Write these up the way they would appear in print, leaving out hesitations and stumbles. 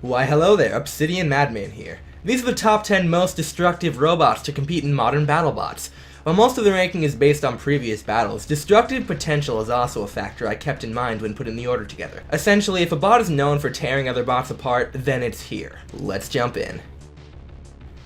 Why hello there, Obsidian Madman here. These are the top 10 most destructive robots to compete in modern BattleBots. While most of the ranking is based on previous battles, destructive potential is also a factor I kept in mind when putting the order together. Essentially, if a bot is known for tearing other bots apart, then it's here. Let's jump in.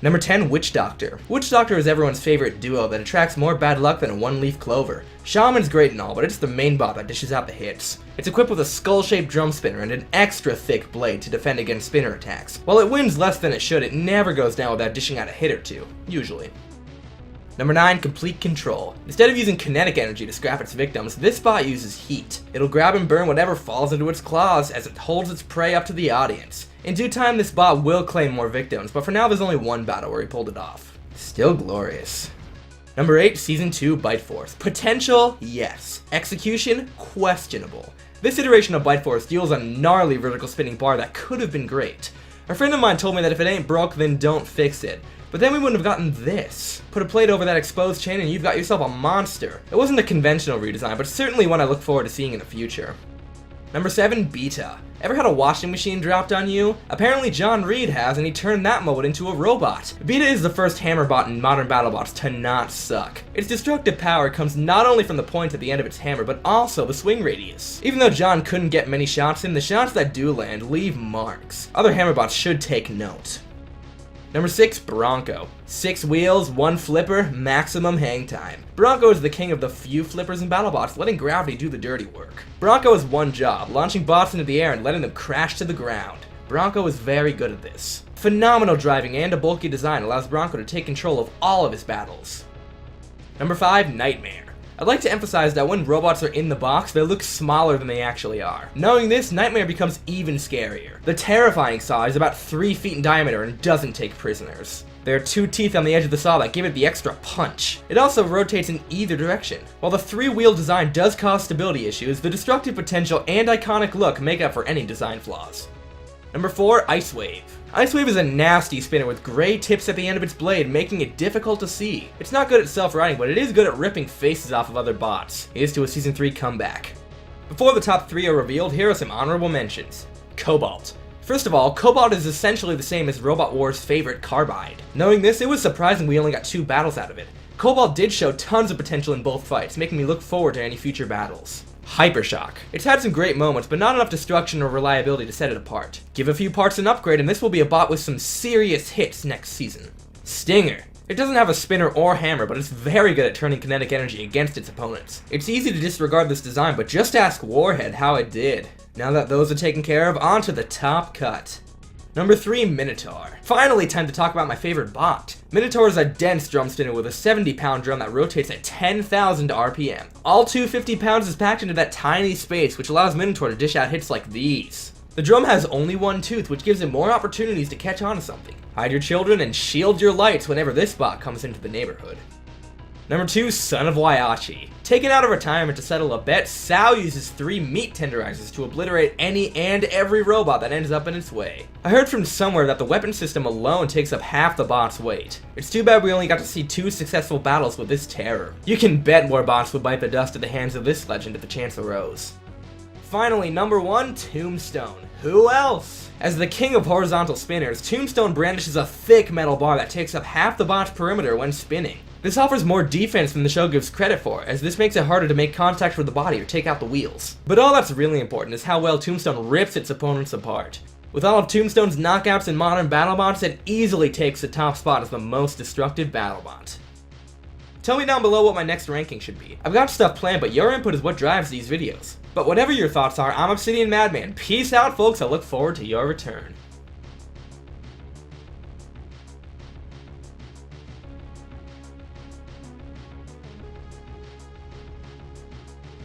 Number 10, Witch Doctor. Witch Doctor is everyone's favorite duo that attracts more bad luck than a one-leaf clover. Shaman's great and all, but it's the main bot that dishes out the hits. It's equipped with a skull-shaped drum spinner and an extra thick blade to defend against spinner attacks. While it wins less than it should, it never goes down without dishing out a hit or two, usually. Number 9, Complete Control. Instead of using kinetic energy to scrap its victims, this bot uses heat. It'll grab and burn whatever falls into its claws as it holds its prey up to the audience. In due time, this bot will claim more victims, but for now there's only one battle where he pulled it off. Still glorious. Number 8, Season 2, Bite Force. Potential? Yes. Execution? Questionable. This iteration of Bite Force deals a gnarly vertical spinning bar that could have been great. A friend of mine told me that if it ain't broke, then don't fix it. But then we wouldn't have gotten this. Put a plate over that exposed chain and you've got yourself a monster. It wasn't a conventional redesign, but certainly one I look forward to seeing in the future. Number 7, Beta. Ever had a washing machine dropped on you? Apparently John Reed has, and he turned that mode into a robot. Beta is the first hammer bot in modern BattleBots to not suck. Its destructive power comes not only from the point at the end of its hammer, but also the swing radius. Even though John couldn't get many shots in, the shots that do land leave marks. Other hammer bots should take note. Number 6, Bronco. 6 wheels, 1 flipper, maximum hang time. Bronco is the king of the few flippers in BattleBots, letting gravity do the dirty work. Bronco has one job, launching bots into the air and letting them crash to the ground. Bronco is very good at this. Phenomenal driving and a bulky design allows Bronco to take control of all of his battles. Number 5, Nightmare. I'd like to emphasize that when robots are in the box, they look smaller than they actually are. Knowing this, Nightmare becomes even scarier. The terrifying saw is about 3 feet in diameter and doesn't take prisoners. There are 2 teeth on the edge of the saw that give it the extra punch. It also rotates in either direction. While the 3-wheel design does cause stability issues, the destructive potential and iconic look make up for any design flaws. Number 4, Ice Wave. Ice Wave is a nasty spinner with gray tips at the end of its blade, making it difficult to see. It's not good at self-riding, but it is good at ripping faces off of other bots. Here's to a Season 3 comeback. Before the top 3 are revealed, here are some honorable mentions. Cobalt. First of all, Cobalt is essentially the same as Robot War's favorite Carbide. Knowing this, it was surprising we only got 2 battles out of it. Cobalt did show tons of potential in both fights, making me look forward to any future battles. Hypershock. It's had some great moments, but not enough destruction or reliability to set it apart. Give a few parts an upgrade and this will be a bot with some serious hits next season. Stinger. It doesn't have a spinner or hammer, but it's very good at turning kinetic energy against its opponents. It's easy to disregard this design, but just ask Warhead how it did. Now that those are taken care of, on to the top cut. Number 3, Minotaur. Finally time to talk about my favorite bot. Minotaur is a dense drum spinner with a 70-pound drum that rotates at 10,000 RPM. All 250 pounds is packed into that tiny space, which allows Minotaur to dish out hits like these. The drum has only 1 tooth, which gives it more opportunities to catch on to something. Hide your children and shield your lights whenever this bot comes into the neighborhood. Number 2, Son of Waiachi. Taken out of retirement to settle a bet, Sao uses 3 meat tenderizers to obliterate any and every robot that ends up in its way. I heard from somewhere that the weapon system alone takes up half the bot's weight. It's too bad we only got to see 2 successful battles with this terror. You can bet more bots would bite the dust at the hands of this legend if the chance arose. Finally, number 1, Tombstone. Who else? As the king of horizontal spinners, Tombstone brandishes a thick metal bar that takes up half the bot's perimeter when spinning. This offers more defense than the show gives credit for, as this makes it harder to make contact with the body or take out the wheels. But all that's really important is how well Tombstone rips its opponents apart. With all of Tombstone's knockouts in modern BattleBots, it easily takes the top spot as the most destructive BattleBot. Tell me down below what my next ranking should be. I've got stuff planned, but your input is what drives these videos. But whatever your thoughts are, I'm Obsidian Madman. Peace out, folks. I look forward to your return.